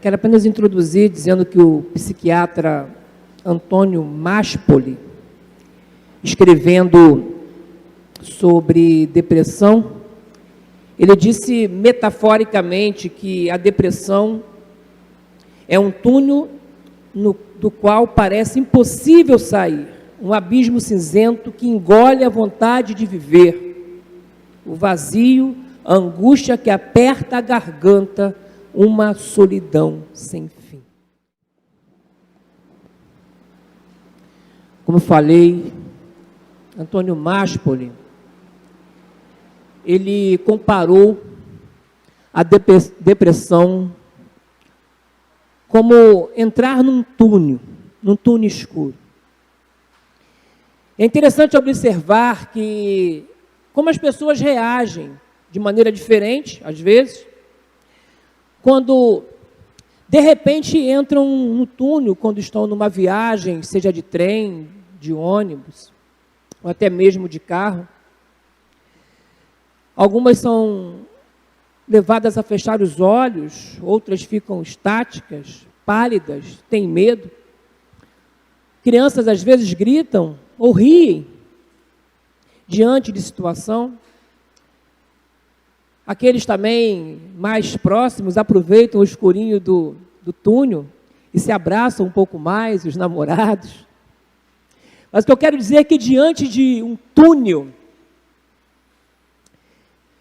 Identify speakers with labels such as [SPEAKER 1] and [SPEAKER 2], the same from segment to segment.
[SPEAKER 1] Quero apenas introduzir dizendo que o psiquiatra Antônio Máspoli, escrevendo sobre depressão, ele disse metaforicamente que a depressão é um túnel do qual parece impossível sair, um abismo cinzento que engole a vontade de viver, o vazio, a angústia que aperta a garganta, uma solidão sem fim. Como falei, Antônio Máspoli, ele comparou a depressão como entrar num túnel escuro. É interessante observar que como as pessoas reagem de maneira diferente, às vezes, quando de repente entram no túnel, quando estão numa viagem, seja de trem, de ônibus, ou até mesmo de carro. Algumas são levadas a fechar os olhos, outras ficam estáticas, pálidas, têm medo. Crianças às vezes gritam ou riem diante de situação. Aqueles também mais próximos aproveitam o escurinho do túnel e se abraçam um pouco mais, os namorados. Mas o que eu quero dizer é que diante de um túnel,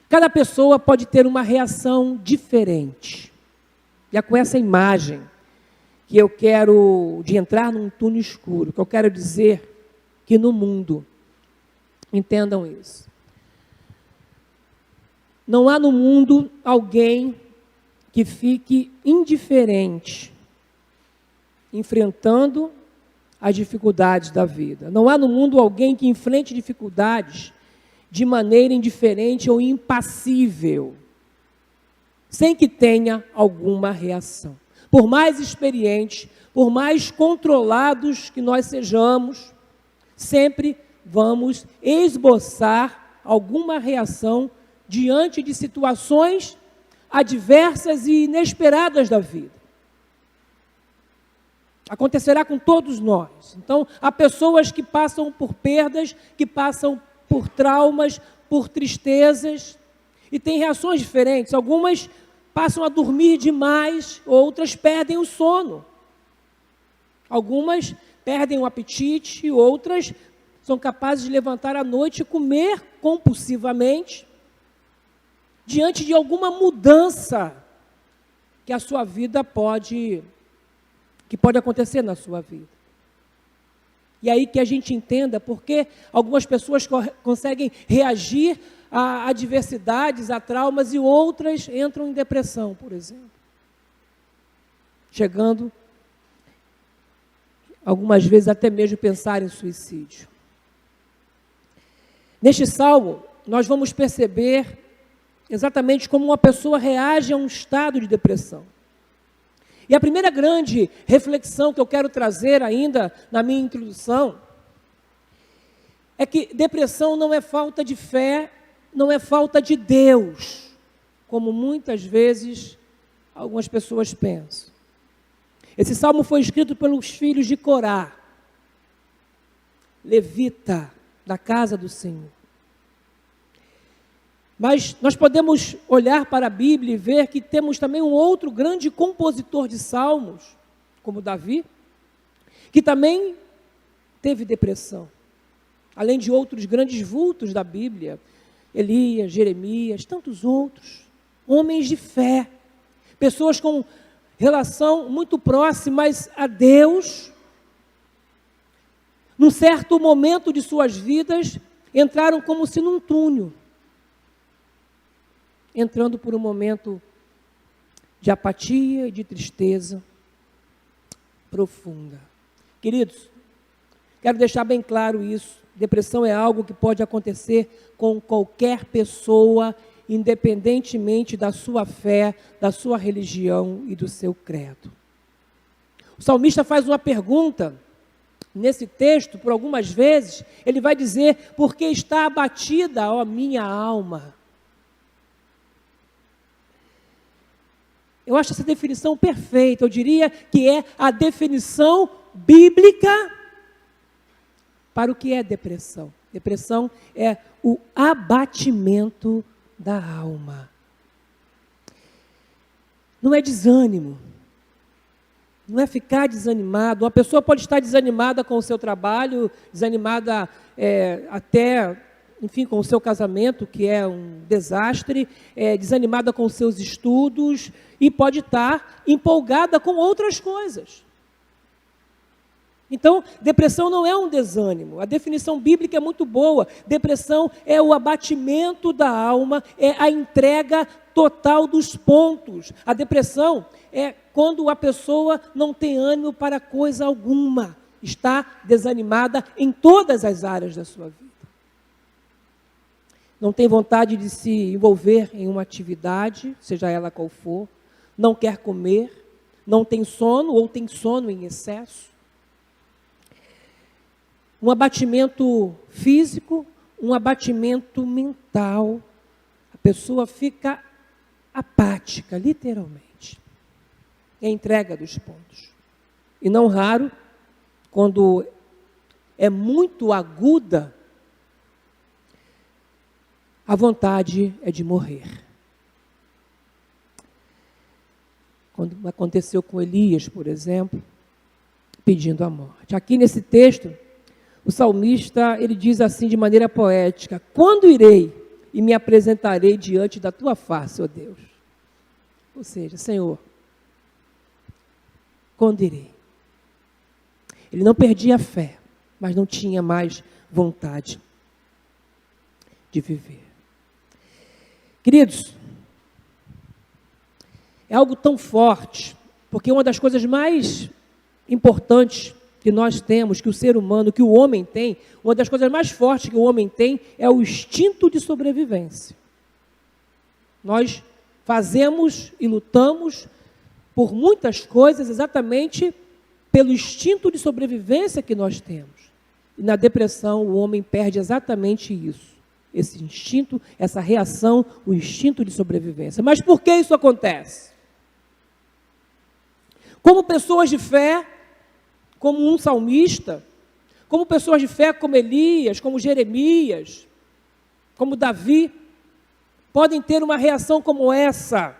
[SPEAKER 1] cada pessoa pode ter uma reação diferente. E é com essa imagem que eu quero, de entrar num túnel escuro, que eu quero dizer que no mundo, entendam isso, não há no mundo alguém que fique indiferente, enfrentando as dificuldades da vida. Não há no mundo alguém que enfrente dificuldades de maneira indiferente ou impassível, sem que tenha alguma reação. Por mais experientes, por mais controlados que nós sejamos, sempre vamos esboçar alguma reação diante de situações adversas e inesperadas da vida. Acontecerá com todos nós. Então, há pessoas que passam por perdas, que passam por traumas, por tristezas, e têm reações diferentes. Algumas passam a dormir demais, outras perdem o sono. Algumas perdem o apetite, outras são capazes de levantar à noite e comer compulsivamente, diante de alguma mudança que a sua vida pode acontecer na sua vida. E aí que a gente entenda porque algumas pessoas conseguem reagir a adversidades, a traumas, e outras entram em depressão, por exemplo. Chegando, algumas vezes, até mesmo pensar em suicídio. Neste salmo, nós vamos perceber exatamente como uma pessoa reage a um estado de depressão. E a primeira grande reflexão que eu quero trazer ainda na minha introdução é que depressão não é falta de fé, não é falta de Deus, como muitas vezes algumas pessoas pensam. Esse salmo foi escrito pelos filhos de Corá, levita da casa do Senhor. Mas nós podemos olhar para a Bíblia e ver que temos também um outro grande compositor de salmos, como Davi, que também teve depressão. Além de outros grandes vultos da Bíblia, Elias, Jeremias, tantos outros, homens de fé, pessoas com relação muito próximas a Deus, num certo momento de suas vidas, entraram como se num túnel, entrando por um momento de apatia e de tristeza profunda. Queridos, quero deixar bem claro isso. Depressão é algo que pode acontecer com qualquer pessoa, independentemente da sua fé, da sua religião e do seu credo. O salmista faz uma pergunta nesse texto, por algumas vezes, ele vai dizer: por que está abatida, ó minha alma? Eu acho essa definição perfeita. Eu diria que é a definição bíblica para o que é depressão. Depressão é o abatimento da alma. Não é desânimo. Não é ficar desanimado. Uma pessoa pode estar desanimada com o seu trabalho, desanimada até, enfim, com o seu casamento, que é um desastre, desanimada com os seus estudos, e pode estar empolgada com outras coisas. Então, depressão não é um desânimo. A definição bíblica é muito boa. Depressão é o abatimento da alma, é a entrega total dos pontos. A depressão é quando a pessoa não tem ânimo para coisa alguma, está desanimada em todas as áreas da sua vida. Não tem vontade de se envolver em uma atividade, seja ela qual for, não quer comer, não tem sono ou tem sono em excesso. Um abatimento físico, um abatimento mental. A pessoa fica apática, literalmente. É a entrega dos pontos. E não raro, quando é muito aguda, a vontade é de morrer. Quando aconteceu com Elias, por exemplo, pedindo a morte. Aqui nesse texto, o salmista, ele diz assim de maneira poética: quando irei e me apresentarei diante da tua face, ó Deus? Ou seja, Senhor, quando irei? Ele não perdia a fé, mas não tinha mais vontade de viver. Queridos, é algo tão forte, porque uma das coisas mais importantes que nós temos, que o ser humano, que o homem tem, uma das coisas mais fortes que o homem tem é o instinto de sobrevivência. Nós fazemos e lutamos por muitas coisas exatamente pelo instinto de sobrevivência que nós temos. E na depressão o homem perde exatamente isso. Esse instinto, essa reação, o instinto de sobrevivência. Mas por que isso acontece? Como pessoas de fé, como um salmista, como pessoas de fé como Elias, como Jeremias, como Davi, podem ter uma reação como essa.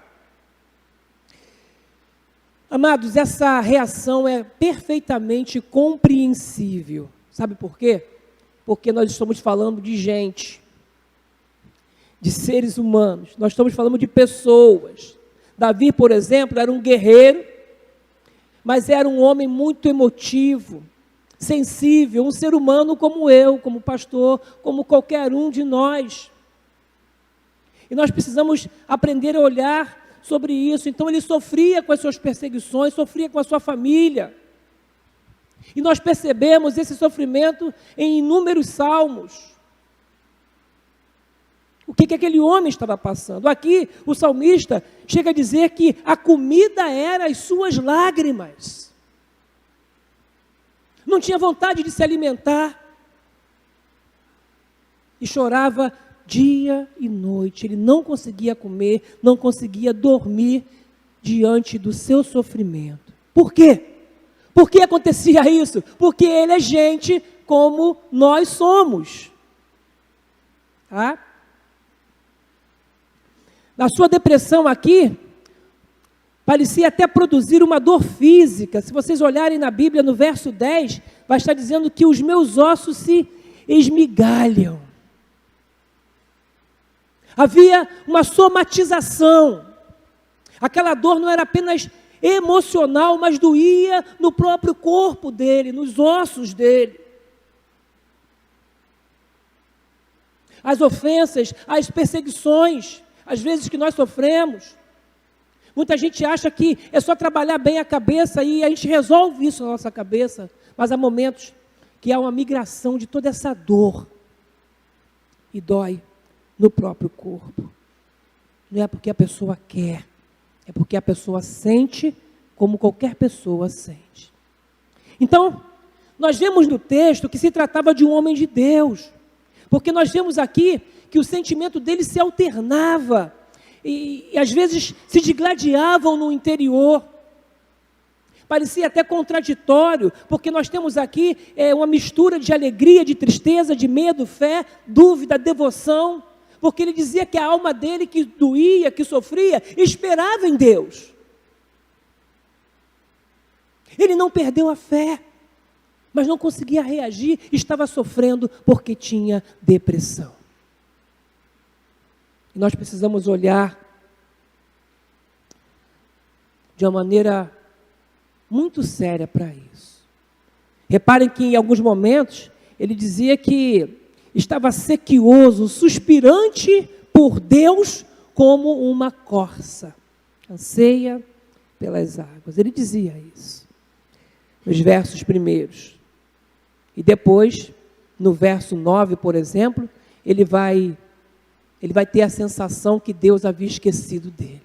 [SPEAKER 1] Amados, essa reação é perfeitamente compreensível. Sabe por quê? Porque nós estamos falando de gente, de seres humanos, nós estamos falando de pessoas. Davi, por exemplo, era um guerreiro, mas era um homem muito emotivo, sensível, um ser humano como eu, como pastor, como qualquer um de nós. E nós precisamos aprender a olhar sobre isso. Então ele sofria com as suas perseguições, sofria com a sua família. E nós percebemos esse sofrimento em inúmeros salmos. O que aquele homem estava passando? Aqui o salmista chega a dizer que a comida era as suas lágrimas. Não tinha vontade de se alimentar. E chorava dia e noite. Ele não conseguia comer, não conseguia dormir diante do seu sofrimento. Por quê? Por que acontecia isso? Porque ele é gente como nós somos. Tá? Na sua depressão aqui, parecia até produzir uma dor física. Se vocês olharem na Bíblia, no verso 10, vai estar dizendo que os meus ossos se esmigalham. Havia uma somatização. Aquela dor não era apenas emocional, mas doía no próprio corpo dele, nos ossos dele. As ofensas, as perseguições, às vezes que nós sofremos. Muita gente acha que é só trabalhar bem a cabeça e a gente resolve isso na nossa cabeça. Mas há momentos que há uma migração de toda essa dor. E dói no próprio corpo. Não é porque a pessoa quer. É porque a pessoa sente como qualquer pessoa sente. Então, nós vemos no texto que se tratava de um homem de Deus. Porque nós vemos aqui que o sentimento dele se alternava e às vezes se digladiavam no interior. Parecia até contraditório, porque nós temos aqui uma mistura de alegria, de tristeza, de medo, fé, dúvida, devoção, porque ele dizia que a alma dele que doía, que sofria, esperava em Deus. Ele não perdeu a fé, mas não conseguia reagir, estava sofrendo porque tinha depressão. E nós precisamos olhar de uma maneira muito séria para isso. Reparem que em alguns momentos ele dizia que estava sequioso, suspirante por Deus como uma corça, anseia pelas águas. Ele dizia isso nos versos primeiros. E depois, no verso 9, por exemplo, ele vai ter a sensação que Deus havia esquecido dele.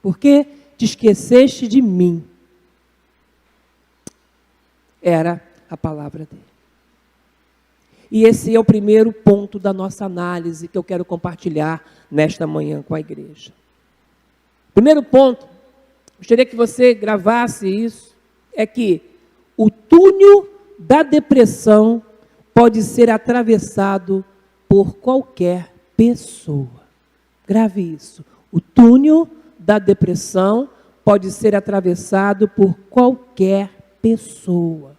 [SPEAKER 1] Por que te esqueceste de mim? Era a palavra dele. E esse é o primeiro ponto da nossa análise que eu quero compartilhar nesta manhã com a igreja. Primeiro ponto, gostaria que você gravasse isso, é que o túnel da depressão pode ser atravessado por qualquer pessoa. Grave isso. O túnel da depressão pode ser atravessado por qualquer pessoa.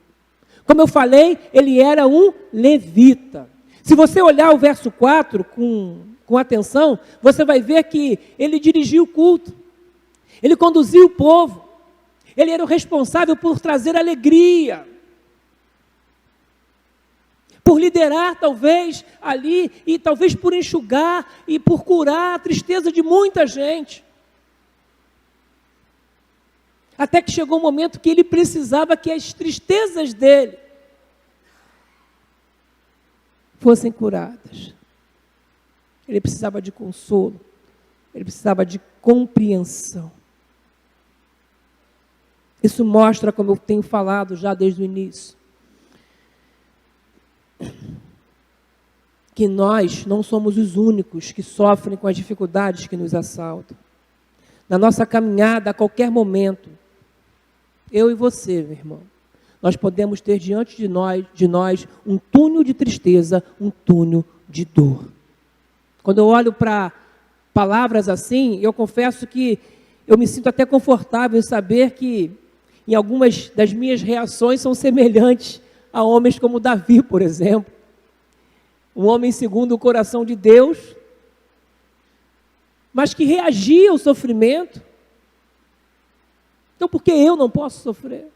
[SPEAKER 1] Como eu falei, ele era um levita. Se você olhar o verso 4 com atenção, você vai ver que ele dirigia o culto. Ele conduzia o povo. Ele era o responsável por trazer alegria. Por liderar, talvez, ali, e talvez por enxugar e por curar a tristeza de muita gente. Até que chegou um momento que ele precisava que as tristezas dele fossem curadas. Ele precisava de consolo. Ele precisava de compreensão. Isso mostra, como eu tenho falado já desde o início, que nós não somos os únicos que sofrem com as dificuldades que nos assaltam. Na nossa caminhada, a qualquer momento, eu e você, meu irmão, nós podemos ter diante de nós um túnel de tristeza, um túnel de dor. Quando eu olho para palavras assim, eu confesso que eu me sinto até confortável em saber que em algumas das minhas reações são semelhantes a homens como Davi, por exemplo. Um homem segundo o coração de Deus, mas que reagia ao sofrimento. Então, por que eu não posso sofrer?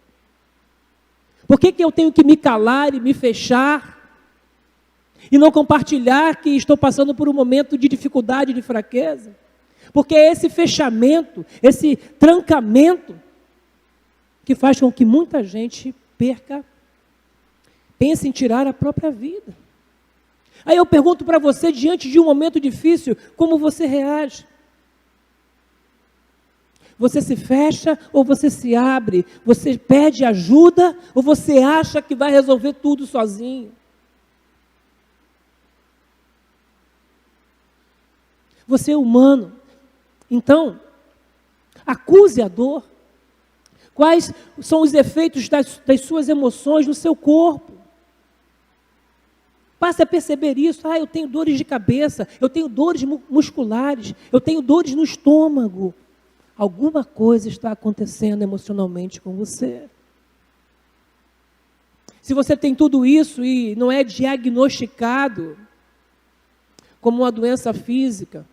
[SPEAKER 1] Por que eu tenho que me calar e me fechar e não compartilhar que estou passando por um momento de dificuldade, de fraqueza? Porque é esse fechamento, esse trancamento que faz com que muita gente pense em tirar a própria vida. Aí eu pergunto para você, diante de um momento difícil, como você reage? Você se fecha ou você se abre? Você pede ajuda ou você acha que vai resolver tudo sozinho? Você é humano. Então, acuse a dor. Quais são os efeitos das suas emoções no seu corpo? Passe a perceber isso. Eu tenho dores de cabeça, eu tenho dores musculares, eu tenho dores no estômago. Alguma coisa está acontecendo emocionalmente com você. Se você tem tudo isso e não é diagnosticado como uma doença física,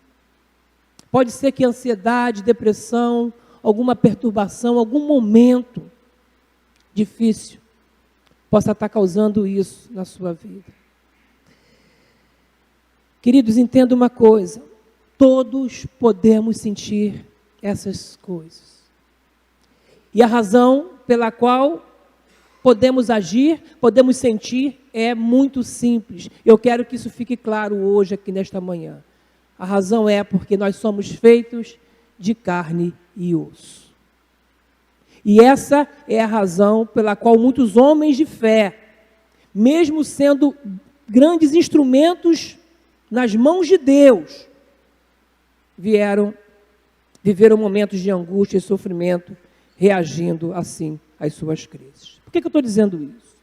[SPEAKER 1] pode ser que ansiedade, depressão, alguma perturbação, algum momento difícil possa estar causando isso na sua vida. Queridos, entenda uma coisa, todos podemos sentir essas coisas. E a razão pela qual podemos agir, podemos sentir, é muito simples. Eu quero que isso fique claro hoje, aqui nesta manhã. A razão é porque nós somos feitos de carne e osso. E essa é a razão pela qual muitos homens de fé, mesmo sendo grandes instrumentos nas mãos de Deus, viveram momentos de angústia e sofrimento, reagindo assim às suas crises. Por que eu estou dizendo isso?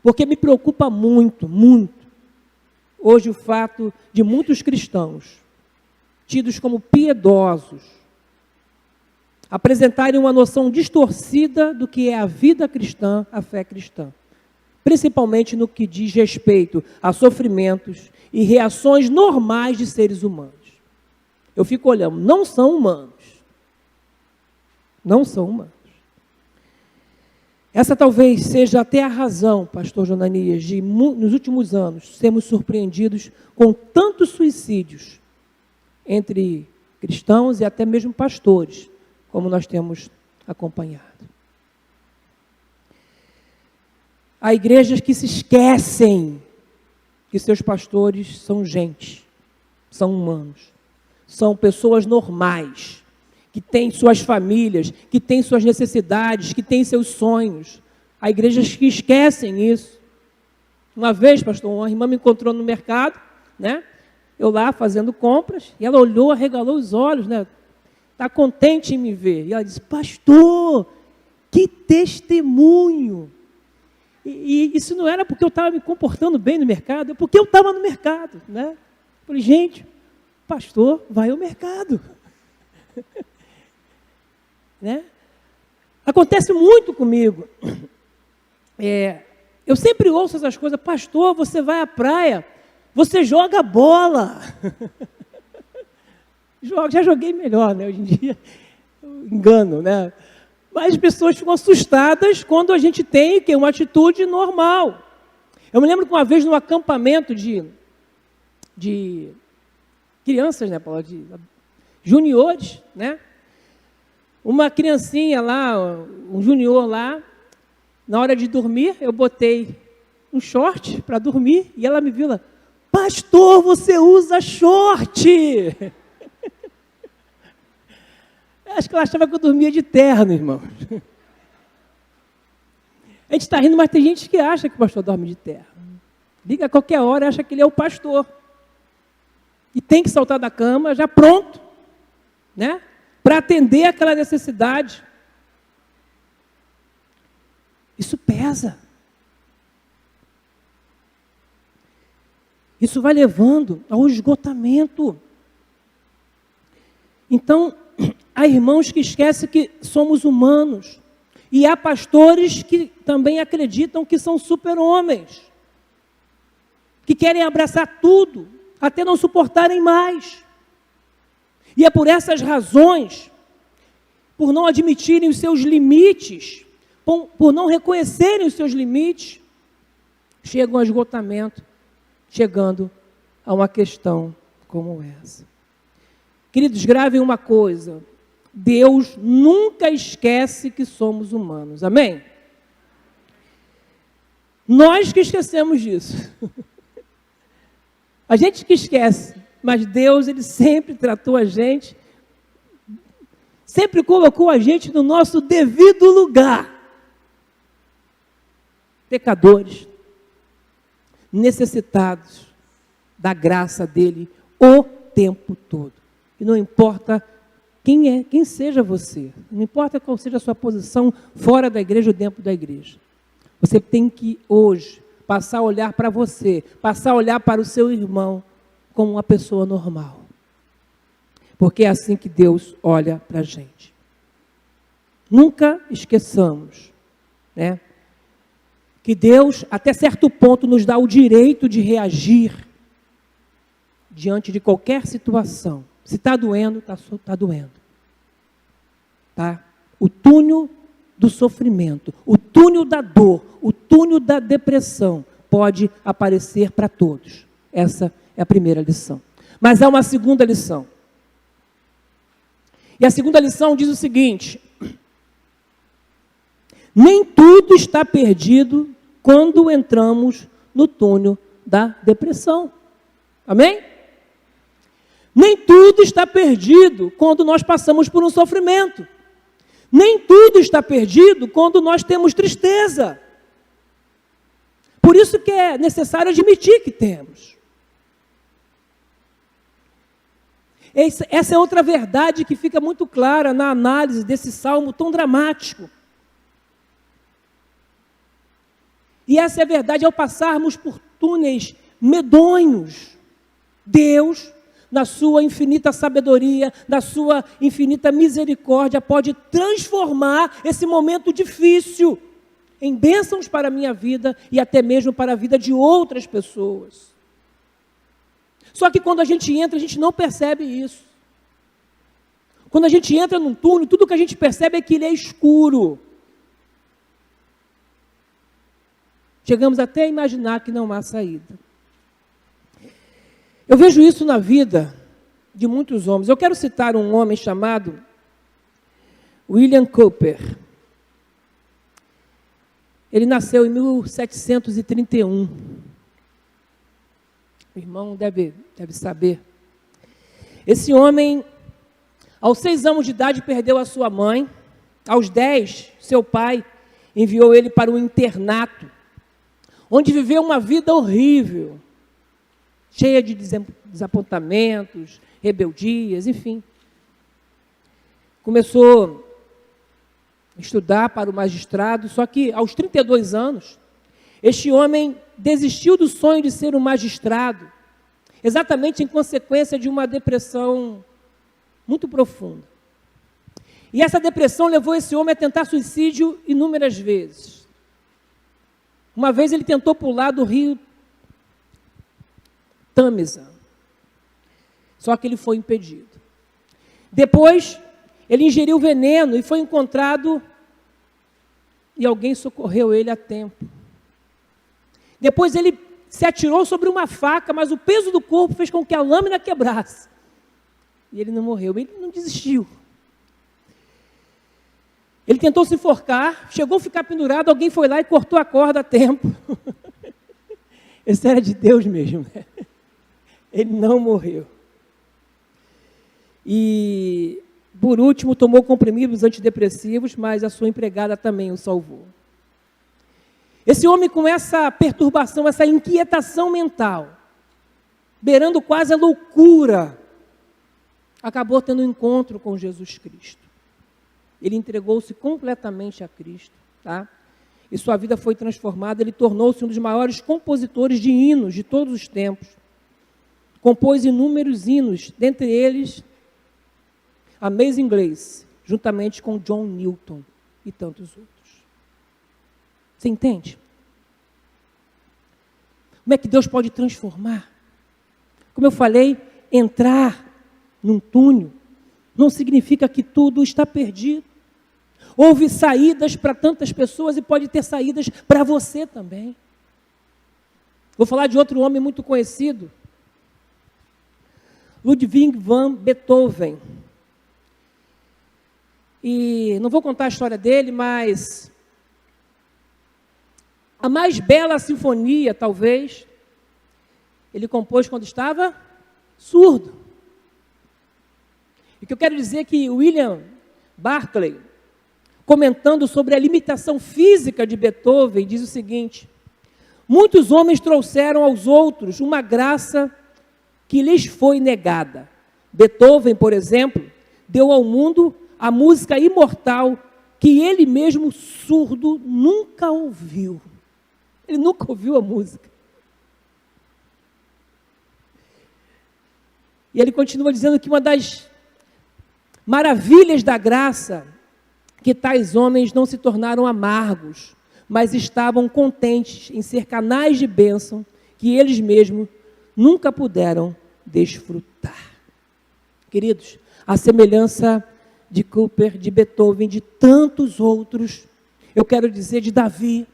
[SPEAKER 1] Porque me preocupa muito, muito, hoje o fato de muitos cristãos, tidos como piedosos, apresentarem uma noção distorcida do que é a vida cristã, a fé cristã. Principalmente no que diz respeito a sofrimentos e reações normais de seres humanos. Eu fico olhando, não são humanos. Não são humanos. Essa talvez seja até a razão, pastor Jonanias, de nos últimos anos sermos surpreendidos com tantos suicídios entre cristãos e até mesmo pastores, como nós temos acompanhado. Há igrejas que se esquecem que seus pastores são gente, são humanos, são pessoas normais, que têm suas famílias, que têm suas necessidades, que têm seus sonhos. Há igrejas que esquecem isso. Uma vez, pastor, uma irmã me encontrou no mercado, né? Eu lá fazendo compras, e ela olhou, arregalou os olhos, né? Está contente em me ver. E ela disse, pastor, que testemunho! E isso não era porque eu estava me comportando bem no mercado, é porque eu estava no mercado, né? Falei, gente, pastor vai ao mercado. Né? Acontece muito comigo. Eu sempre ouço essas coisas, pastor, você vai à praia, você joga bola. Já joguei melhor, né? Hoje em dia, eu engano, né? Mas as pessoas ficam assustadas quando a gente tem uma atitude normal. Eu me lembro que uma vez num acampamento de crianças, né, Paulo, de juniores, né? Uma criancinha lá, um junior lá, na hora de dormir, eu botei um short para dormir e ela me viu lá, pastor, você usa short! Acho que ela achava que eu dormia de terno, irmão. A gente está rindo, mas tem gente que acha que o pastor dorme de terno. Liga a qualquer hora e acha que ele é o pastor. E tem que saltar da cama já pronto, né? Para atender aquela necessidade. Isso pesa. Isso vai levando ao esgotamento. Então, há irmãos que esquecem que somos humanos. E há pastores que também acreditam que são super-homens. Que querem abraçar tudo, até não suportarem mais. E é por essas razões, por não admitirem os seus limites, por não reconhecerem os seus limites, chegam ao esgotamento, chegando a uma questão como essa. Queridos, gravem uma coisa, Deus nunca esquece que somos humanos, amém? Nós que esquecemos disso. A gente que esquece, mas Deus, Ele sempre tratou a gente, sempre colocou a gente no nosso devido lugar. Pecadores, necessitados da graça dEle o tempo todo. E não importa quem seja você, não importa qual seja a sua posição fora da igreja ou dentro da igreja. Você tem que hoje passar a olhar para você, passar a olhar para o seu irmão como uma pessoa normal. Porque é assim que Deus olha para a gente. Nunca esqueçamos, né, que Deus, até certo ponto, nos dá o direito de reagir diante de qualquer situação. Se está doendo, está doendo. Tá? O túnel do sofrimento, o túnel da dor, o túnel da depressão pode aparecer para todos. Essa é a primeira lição. Mas há uma segunda lição. E a segunda lição diz o seguinte: nem tudo está perdido quando entramos no túnel da depressão. Amém? Nem tudo está perdido quando nós passamos por um sofrimento. Nem tudo está perdido quando nós temos tristeza. Por isso que é necessário admitir que temos. Essa é outra verdade que fica muito clara na análise desse salmo tão dramático. E essa é a verdade ao passarmos por túneis medonhos. Deus, na sua infinita sabedoria, na sua infinita misericórdia, pode transformar esse momento difícil em bênçãos para a minha vida e até mesmo para a vida de outras pessoas. Só que quando a gente entra, a gente não percebe isso. Quando a gente entra num túnel, tudo que a gente percebe é que ele é escuro. Chegamos até a imaginar que não há saída. Eu vejo isso na vida de muitos homens. Eu quero citar um homem chamado William Cowper. Ele nasceu em 1731. O irmão deve saber. Esse homem, aos 6 anos de idade, perdeu a sua mãe. Aos 10, seu pai enviou ele para um internato, onde viveu uma vida horrível, cheia de desapontamentos, rebeldias, enfim. Começou a estudar para o magistrado, só que aos 32 anos, este homem desistiu do sonho de ser um magistrado, exatamente em consequência de uma depressão muito profunda. E essa depressão levou esse homem a tentar suicídio inúmeras vezes. Uma vez ele tentou pular do rio Tâmisa, só que ele foi impedido. Depois, ele ingeriu veneno e foi encontrado e alguém socorreu ele a tempo. Depois ele se atirou sobre uma faca, mas o peso do corpo fez com que a lâmina quebrasse. E ele não morreu, ele não desistiu. Ele tentou se enforcar, chegou a ficar pendurado, alguém foi lá e cortou a corda a tempo. Esse era de Deus mesmo, né? Ele não morreu. E, por último, tomou comprimidos antidepressivos, mas a sua empregada também o salvou. Esse homem, com essa perturbação, essa inquietação mental, beirando quase a loucura, acabou tendo um encontro com Jesus Cristo. Ele entregou-se completamente a Cristo, tá? E sua vida foi transformada. Ele tornou-se um dos maiores compositores de hinos de todos os tempos. Compôs inúmeros hinos, dentre eles Amazing Grace, juntamente com John Newton e tantos outros. Você entende? Como é que Deus pode transformar? Como eu falei, entrar num túnel não significa que tudo está perdido. Houve saídas para tantas pessoas e pode ter saídas para você também. Vou falar de outro homem muito conhecido, Ludwig van Beethoven. E não vou contar a história dele, mas a mais bela sinfonia, talvez, ele compôs quando estava surdo. E o que eu quero dizer é que William Barclay, comentando sobre a limitação física de Beethoven, diz o seguinte: muitos homens trouxeram aos outros uma graça que lhes foi negada. Beethoven, por exemplo, deu ao mundo a música imortal que ele mesmo, surdo, nunca ouviu. Ele nunca ouviu a música. E ele continua dizendo que uma das maravilhas da graça, que tais homens não se tornaram amargos, mas estavam contentes em ser canais de bênção que eles mesmos nunca puderam desfrutar. Queridos, a semelhança de Cowper, de Beethoven, de tantos outros, eu quero dizer de Davi,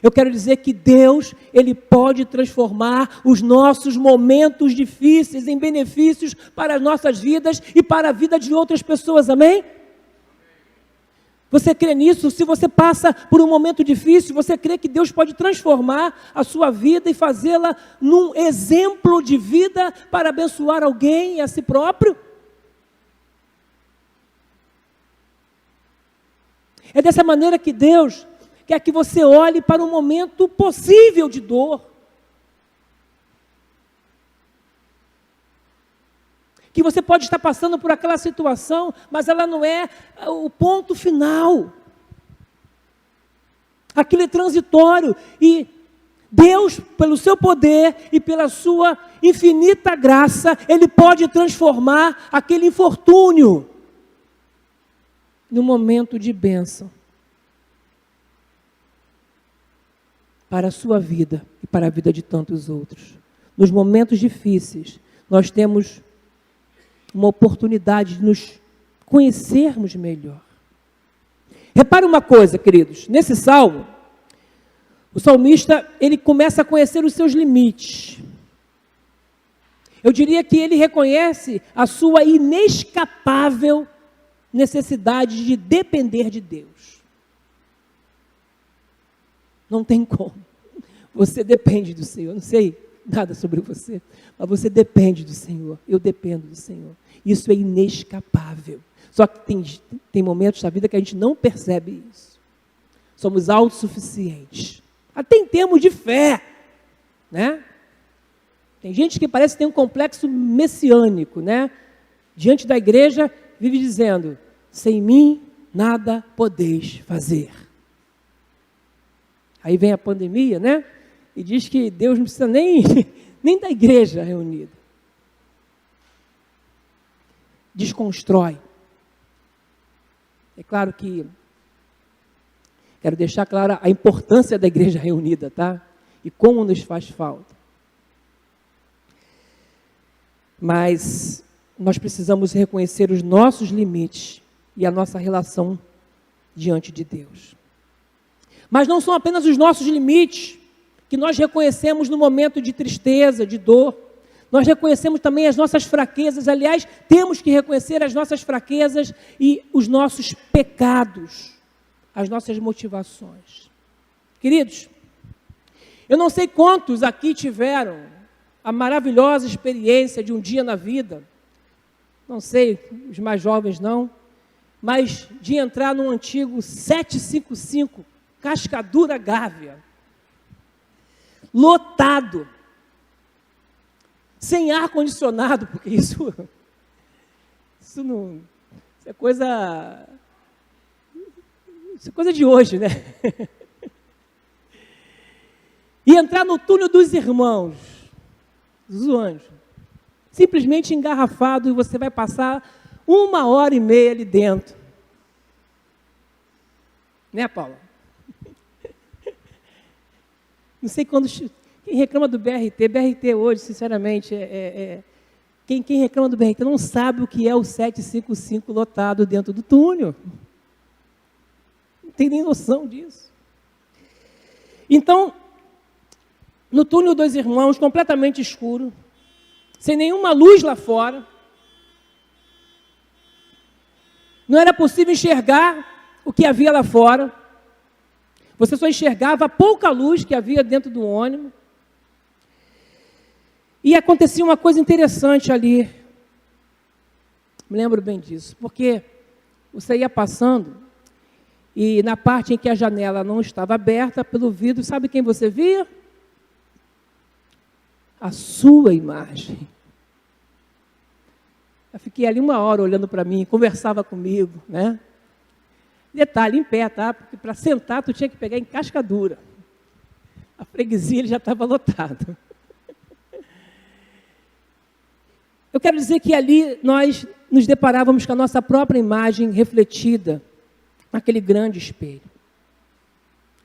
[SPEAKER 1] eu quero dizer que Deus, Ele pode transformar os nossos momentos difíceis em benefícios para as nossas vidas e para a vida de outras pessoas, amém? Você crê nisso? Se você passa por um momento difícil, você crê que Deus pode transformar a sua vida e fazê-la num exemplo de vida para abençoar alguém e a si próprio? É dessa maneira que Deus quer que você olhe para um momento possível de dor. que você pode estar passando por aquela situação, mas ela não é o ponto final. Aquilo é transitório e Deus, pelo seu poder e pela sua infinita graça, Ele pode transformar aquele infortúnio num momento de bênção para a sua vida e para a vida de tantos outros. Nos momentos difíceis, nós temos uma oportunidade de nos conhecermos melhor. Repare uma coisa, queridos, nesse salmo, o salmista, ele começa a conhecer os seus limites. Eu diria que ele reconhece a sua inescapável necessidade de depender de Deus. Não tem como. Você depende do Senhor. Eu não sei nada sobre você, mas você depende do Senhor. Eu dependo do Senhor. Isso é inescapável. Só que tem momentos da vida que a gente não percebe isso. Somos autossuficientes. Até em termos de fé, né? Tem gente que parece ter um complexo messiânico, né? Diante da igreja, vive dizendo, sem mim nada podeis fazer. Aí vem a pandemia, né? E diz que Deus não precisa nem da igreja reunida. Desconstrói. É claro que quero deixar clara a importância da igreja reunida, tá? E como nos faz falta. Mas nós precisamos reconhecer os nossos limites e a nossa relação diante de Deus. Mas não são apenas os nossos limites que nós reconhecemos no momento de tristeza, de dor. Nós reconhecemos também as nossas fraquezas. Aliás, temos que reconhecer as nossas fraquezas e os nossos pecados, as nossas motivações. Queridos, eu não sei quantos aqui tiveram a maravilhosa experiência de um dia na vida, não sei, os mais jovens não, mas de entrar num antigo 755, Cascadura Gávea, lotado, sem ar-condicionado, porque isso é coisa de hoje, né? E entrar no túnel dos irmãos, dos anjos, simplesmente engarrafado, e você vai passar 1h30 ali dentro. Né, Paula? Não sei quando... Quem reclama do BRT hoje, sinceramente, quem reclama do BRT não sabe o que é o 755 lotado dentro do túnel. Não tem nem noção disso. Então, no túnel dos irmãos, completamente escuro, sem nenhuma luz lá fora, não era possível enxergar o que havia lá fora. Você só enxergava a pouca luz que havia dentro do ônibus. E acontecia uma coisa interessante ali. Me lembro bem disso, porque você ia passando e na parte em que a janela não estava aberta, pelo vidro, sabe quem você via? A sua imagem. Eu fiquei ali 1 hora olhando para mim, conversava comigo, né? Detalhe, em pé, tá? Porque para sentar tu tinha que pegar em Cascadura. A freguesia ele já estava lotado. Eu quero dizer que ali nós nos deparávamos com a nossa própria imagem refletida naquele grande espelho.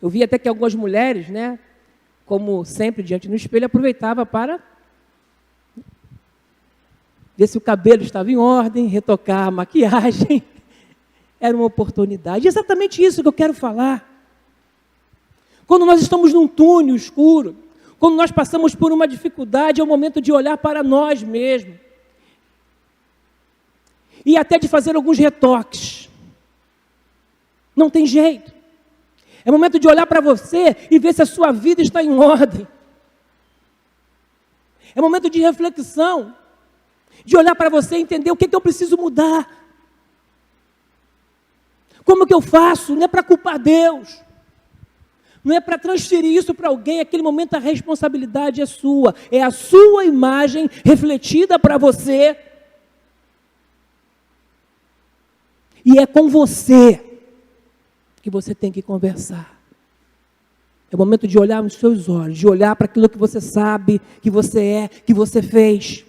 [SPEAKER 1] Eu vi até que algumas mulheres, né, como sempre diante do espelho, aproveitavam para ver se o cabelo estava em ordem, retocar a maquiagem. Era uma oportunidade. Exatamente isso que eu quero falar. Quando nós estamos num túnel escuro, quando nós passamos por uma dificuldade, é o momento de olhar para nós mesmos. E até de fazer alguns retoques. Não tem jeito. É momento de olhar para você e ver se a sua vida está em ordem. É momento de reflexão. De olhar para você e entender o que eu preciso mudar. Como que eu faço? Não é para culpar Deus. Não é para transferir isso para alguém. Naquele momento a responsabilidade é sua. É a sua imagem refletida para você. E é com você que você tem que conversar. É o momento de olhar nos seus olhos, de olhar para aquilo que você sabe, que você é, que você fez.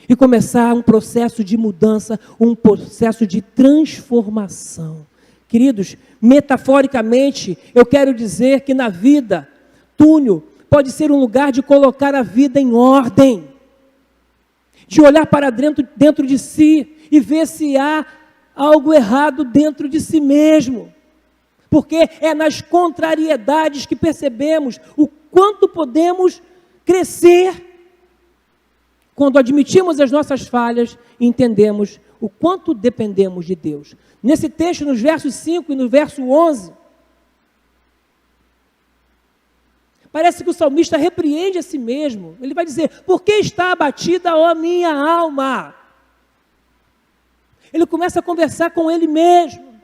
[SPEAKER 1] E começar um processo de mudança, um processo de transformação. Queridos, metaforicamente, eu quero dizer que na vida, túnel pode ser um lugar de colocar a vida em ordem, de olhar para dentro de si e ver se há algo errado dentro de si mesmo. Porque é nas contrariedades que percebemos o quanto podemos crescer. Quando admitimos as nossas falhas, entendemos o quanto dependemos de Deus. Nesse texto, nos versos 5 e no verso 11, parece que o salmista repreende a si mesmo. Ele vai dizer: por que está abatida, ó minha alma? Ele começa a conversar com ele mesmo.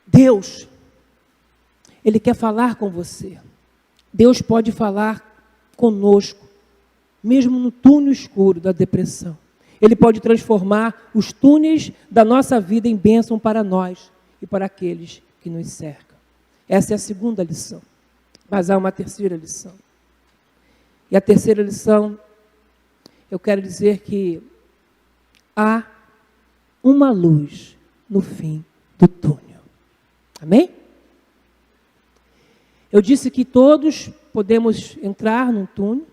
[SPEAKER 1] Deus, Ele quer falar com você. Deus pode falar conosco, mesmo no túnel escuro da depressão. Ele pode transformar os túneis da nossa vida em bênção para nós e para aqueles que nos cercam. Essa é a segunda lição. Mas há uma terceira lição. E a terceira lição, eu quero dizer que há uma luz no fim do túnel. Amém? Eu disse que todos podemos entrar num túnel,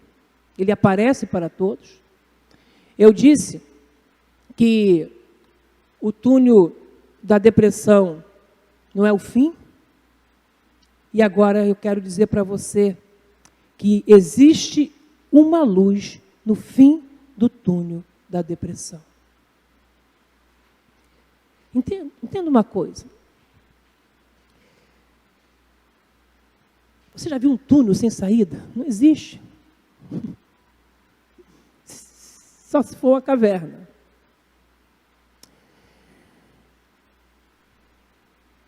[SPEAKER 1] ele aparece para todos. Eu disse que o túnel da depressão não é o fim. E agora eu quero dizer para você que existe uma luz no fim do túnel da depressão. Entenda uma coisa. Você já viu um túnel sem saída? Não existe. Só se for uma caverna.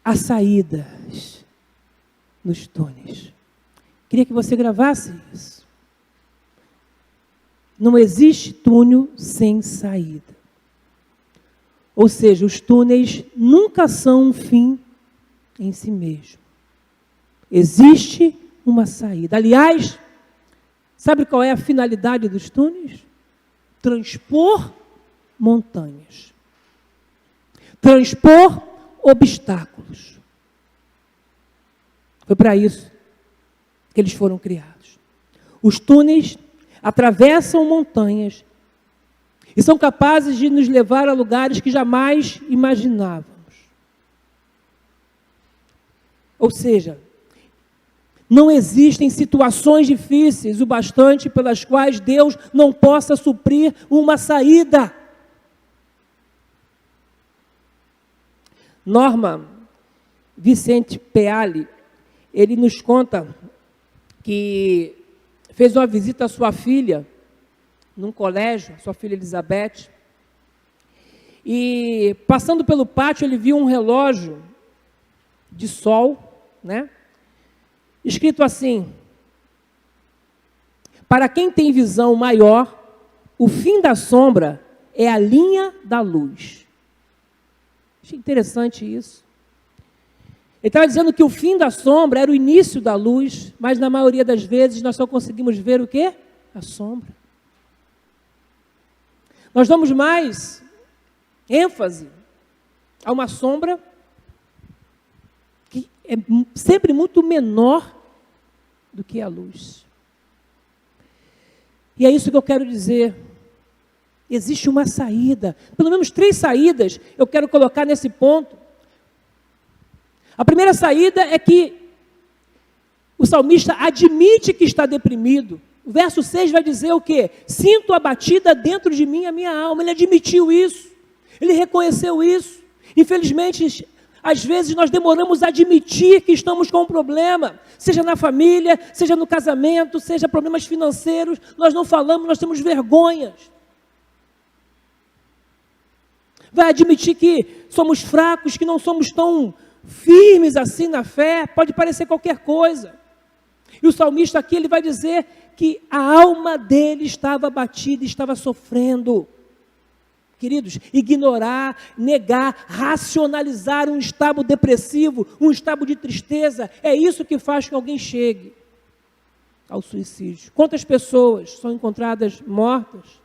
[SPEAKER 1] Há saídas nos túneis. Queria que você gravasse isso. Não existe túnel sem saída. Ou seja, os túneis nunca são um fim em si mesmo. Existe uma saída. Aliás, sabe qual é a finalidade dos túneis? Transpor montanhas. Transpor obstáculos. Foi para isso que eles foram criados. Os túneis atravessam montanhas e são capazes de nos levar a lugares que jamais imaginávamos. Ou seja, não existem situações difíceis o bastante pelas quais Deus não possa suprir uma saída. Norman Vincent Peale, ele nos conta que fez uma visita à sua filha, num colégio, sua filha Elizabeth, e passando pelo pátio ele viu um relógio de sol, né? Escrito assim: para quem tem visão maior, o fim da sombra é a linha da luz. Achei interessante isso. Ele estava dizendo que o fim da sombra era o início da luz, mas na maioria das vezes nós só conseguimos ver o quê? A sombra. Nós damos mais ênfase a uma sombra que é sempre muito menor do que a luz. E é isso que eu quero dizer. Existe uma saída, pelo menos 3 saídas eu quero colocar nesse ponto. A primeira saída é que o salmista admite que está deprimido. O verso 6 vai dizer o quê? Sinto abatida dentro de mim a minha alma. Ele admitiu isso, ele reconheceu isso. Infelizmente, às vezes nós demoramos a admitir que estamos com um problema, seja na família, seja no casamento, seja problemas financeiros. Nós não falamos, nós temos vergonhas. Vai admitir que somos fracos, que não somos tão firmes assim na fé, pode parecer qualquer coisa. E o salmista aqui, ele vai dizer que a alma dele estava abatida, estava sofrendo. Queridos, ignorar, negar, racionalizar um estado depressivo, um estado de tristeza, é isso que faz que alguém chegue ao suicídio. Quantas pessoas são encontradas mortas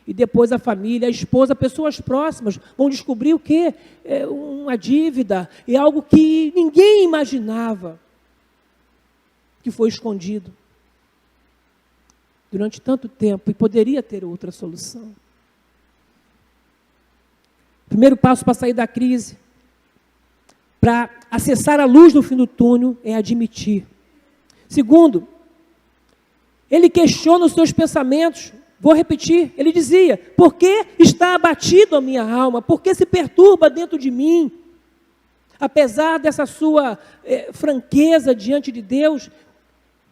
[SPEAKER 1] e depois a família, a esposa, pessoas próximas vão descobrir o quê? Uma dívida, é algo que ninguém imaginava que foi escondido durante tanto tempo e poderia ter outra solução. Primeiro passo para sair da crise, para acessar a luz no fim do túnel, é admitir. Segundo, ele questiona os seus pensamentos. Vou repetir, ele dizia: por que está abatido a minha alma? Por que se perturba dentro de mim? Apesar dessa sua franqueza diante de Deus,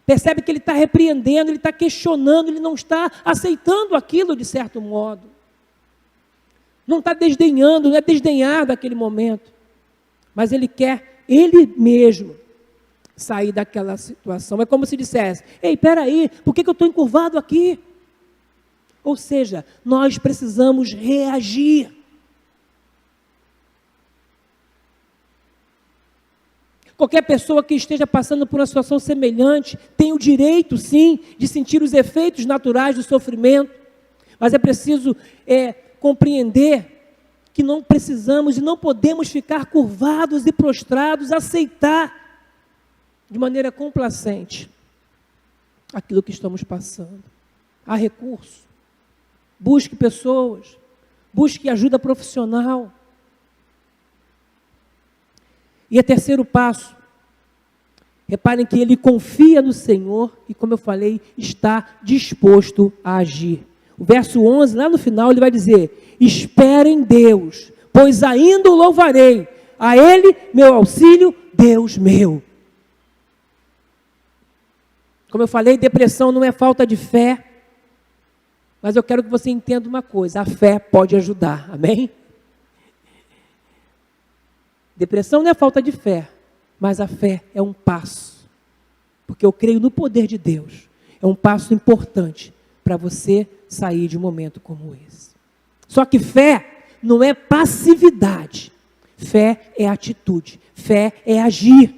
[SPEAKER 1] percebe que ele está repreendendo, ele está questionando, ele não está aceitando aquilo de certo modo. Não está desdenhando, não é desdenhar daquele momento. Mas ele quer, ele mesmo, sair daquela situação. É como se dissesse: ei, peraí, por que eu estou encurvado aqui? Ou seja, nós precisamos reagir. Qualquer pessoa que esteja passando por uma situação semelhante tem o direito, sim, de sentir os efeitos naturais do sofrimento, mas é preciso compreender que não precisamos e não podemos ficar curvados e prostrados, aceitar de maneira complacente aquilo que estamos passando. Há recurso. Busque pessoas, busque ajuda profissional. E o terceiro passo, reparem que ele confia no Senhor e, como eu falei, está disposto a agir. O verso 11, lá no final, ele vai dizer: espere em Deus, pois ainda o louvarei, a Ele, meu auxílio, Deus meu. Como eu falei, depressão não é falta de fé, mas eu quero que você entenda uma coisa: a fé pode ajudar, amém? Depressão não é falta de fé, mas a fé é um passo, porque eu creio no poder de Deus. É um passo importante para você sair de um momento como esse. Só que fé não é passividade, fé é atitude, fé é agir.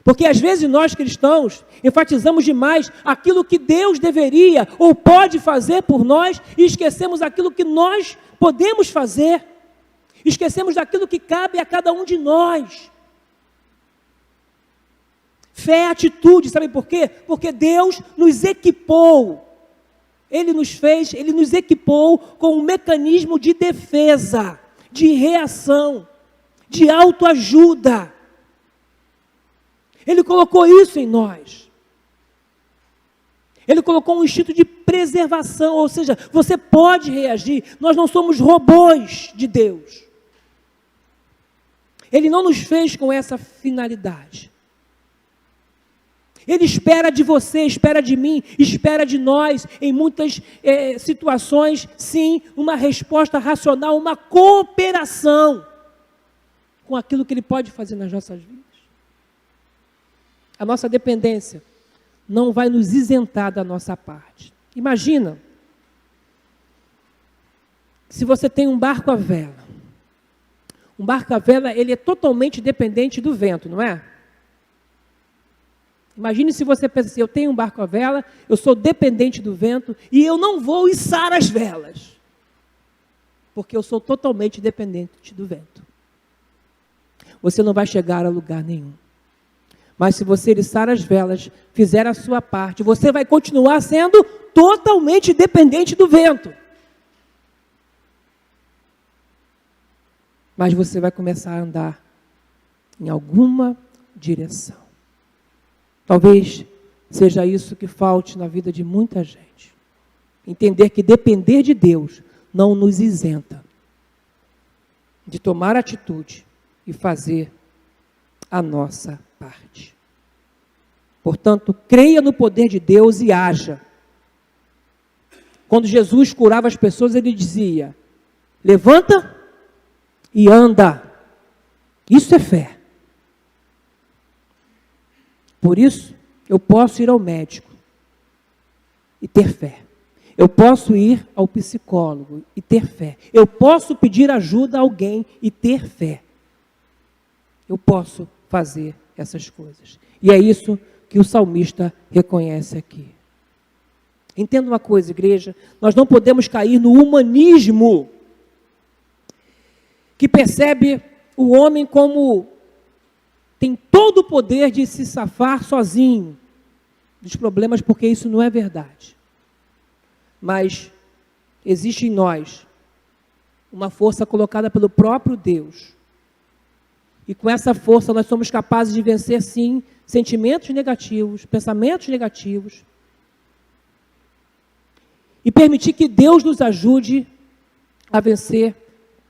[SPEAKER 1] Porque às vezes nós cristãos enfatizamos demais aquilo que Deus deveria ou pode fazer por nós e esquecemos aquilo que nós podemos fazer. Esquecemos daquilo que cabe a cada um de nós. Fé é atitude, sabe por quê? Porque Deus nos equipou. Ele nos equipou com um mecanismo de defesa, de reação, de autoajuda. Ele colocou isso em nós. Ele colocou um instinto de preservação, ou seja, você pode reagir. Nós não somos robôs de Deus. Ele não nos fez com essa finalidade. Ele espera de você, espera de mim, espera de nós, em muitas situações, sim, uma resposta racional, uma cooperação com aquilo que Ele pode fazer nas nossas vidas. A nossa dependência não vai nos isentar da nossa parte. Imagina, se você tem um barco à vela. Um barco à vela, ele é totalmente dependente do vento, não é? Imagine se você pensa assim: eu tenho um barco à vela, eu sou dependente do vento e eu não vou içar as velas, porque eu sou totalmente dependente do vento. Você não vai chegar a lugar nenhum. Mas se você içar as velas, fizer a sua parte, você vai continuar sendo totalmente dependente do vento. Mas você vai começar a andar em alguma direção. Talvez seja isso que falte na vida de muita gente. Entender que depender de Deus não nos isenta de tomar atitude e fazer a nossa parte. Portanto, creia no poder de Deus e haja. Quando Jesus curava as pessoas, Ele dizia: levanta e anda. Isso é fé. Por isso, eu posso ir ao médico e ter fé. Eu posso ir ao psicólogo e ter fé. Eu posso pedir ajuda a alguém e ter fé. Eu posso fazer essas coisas. E é isso que o salmista reconhece aqui. Entenda uma coisa, igreja, nós não podemos cair no humanismo que percebe o homem como tem todo o poder de se safar sozinho dos problemas, porque isso não é verdade. Mas existe em nós uma força colocada pelo próprio Deus. E com essa força nós somos capazes de vencer, sim, sentimentos negativos, pensamentos negativos. E permitir que Deus nos ajude a vencer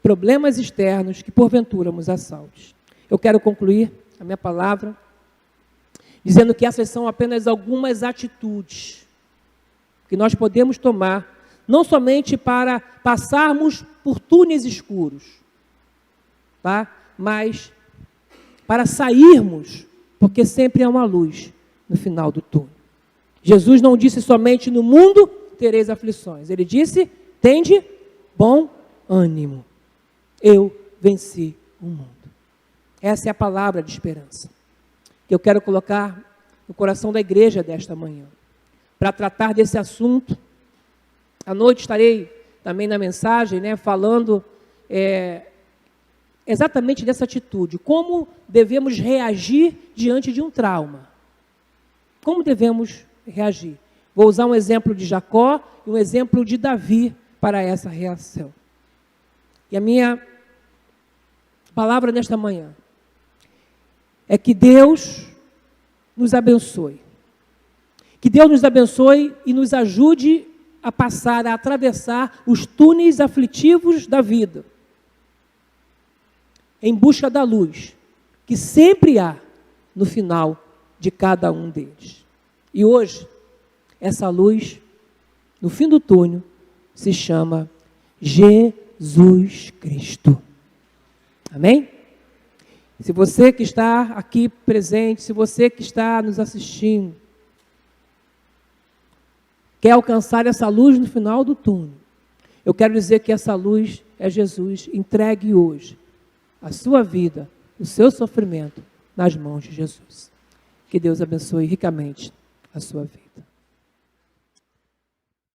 [SPEAKER 1] problemas externos que porventura nos assaltem. Eu quero concluir a minha palavra dizendo que essas são apenas algumas atitudes que nós podemos tomar, não somente para passarmos por túneis escuros, tá? Mas para sairmos, porque sempre há uma luz no final do túnel. Jesus não disse somente no mundo tereis aflições. Ele disse, tende bom ânimo. Eu venci o mundo. Essa é a palavra de esperança que eu quero colocar no coração da igreja desta manhã. Para tratar desse assunto, à noite estarei também na mensagem, falando exatamente dessa atitude. Como devemos reagir diante de um trauma? Como devemos reagir? Vou usar um exemplo de Jacó e um exemplo de Davi para essa reação. E a minha palavra nesta manhã é que Deus nos abençoe. Que Deus nos abençoe e nos ajude a passar, a atravessar os túneis aflitivos da vida, em busca da luz, que sempre há no final de cada um deles. E hoje, essa luz, no fim do túnel, se chama Jesus Cristo. Amém? Se você que está aqui presente, se você que está nos assistindo, quer alcançar essa luz no final do túnel, eu quero dizer que essa luz é Jesus. Entregue hoje a sua vida, o seu sofrimento nas mãos de Jesus. Que Deus abençoe ricamente a sua vida.